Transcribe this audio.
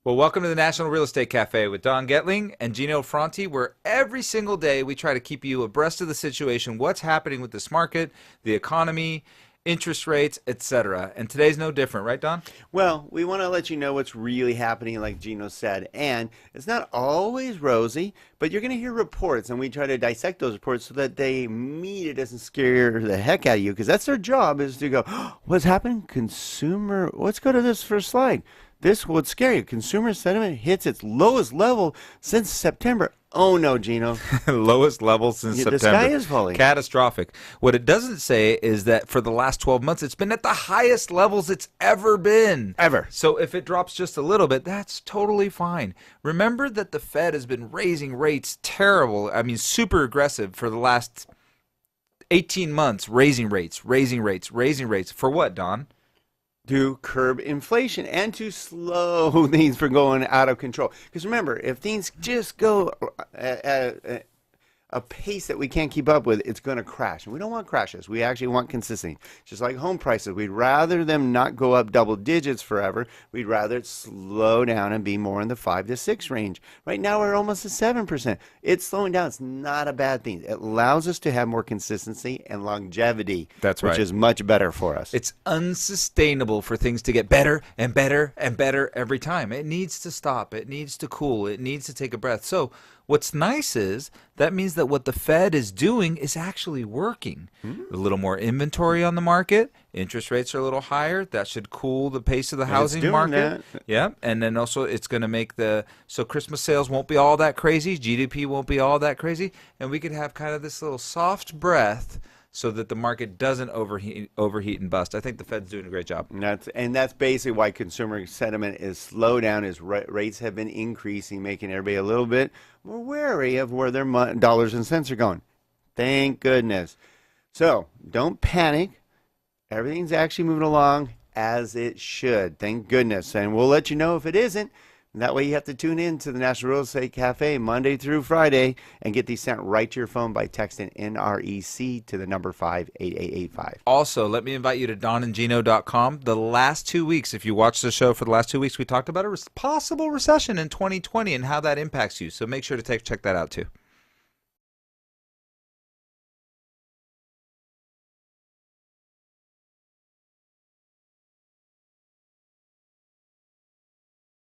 Well, welcome to the National Real Estate Cafe with Don Getling and Gino Fronti, where every single day we try to keep you abreast of the situation, what's happening with this market, the economy, interest rates, etc. And today's no different, right, Don? Well, we want to let you know what's really happening, like Gino said. And it's not always rosy, but you're going to hear reports, and we try to dissect those reports so that they meet it doesn't scare the heck out of you, because that's their job is to go, "Oh, what's happening? Consumer, let's go to this first slide. This would scare you. Consumer sentiment hits its lowest level since September. Oh no, Gino. Lowest level since The September. sky is falling. Catastrophic. What it doesn't say is that for the last 12 months, it's been at the highest levels it's ever been. Ever. So if it drops just a little bit, that's totally fine. Remember that the Fed has been raising rates super aggressive for the last 18 months, raising rates. For what, Don? To curb inflation and to slow things from going out of control. Because remember, if things just go at a pace that we can't keep up with, it's going to crash. And we don't want crashes. We actually want consistency. Just like home prices, we'd rather them not go up double digits forever. We'd rather it slow down and be more in the 5 to 6 range. Right now, we're almost at 7%. It's slowing down. It's not a bad thing. It allows us to have more consistency and longevity. That's right. Which is much better for us. It's unsustainable for things to get better and better and better every time. It needs to stop. It needs to cool. It needs to take a breath. So what's nice is that means that what the Fed is doing is actually working. A little more inventory on the market. Interest rates are a little higher. That should cool the pace of the housing doing market. that. Yeah, and then also it's going to make so Christmas sales won't be all that crazy. GDP won't be all that crazy, and we could have kind of this little soft breath so that the market doesn't overheat and bust. I think the Fed's doing a great job. And that's basically why consumer sentiment is slow down, is rates have been increasing, making everybody a little bit more wary of where their dollars and cents are going. Thank goodness. So don't panic. Everything's actually moving along as it should. Thank goodness. And we'll let you know if it isn't. That way you have to tune in to the National Real Estate Cafe Monday through Friday and get these sent right to your phone by texting NREC to the number 58885. Also, let me invite you to donandgino.com. The last 2 weeks, if you watched the show for the last 2 weeks, we talked about a possible recession in 2020 and how that impacts you. So make sure to check that out too.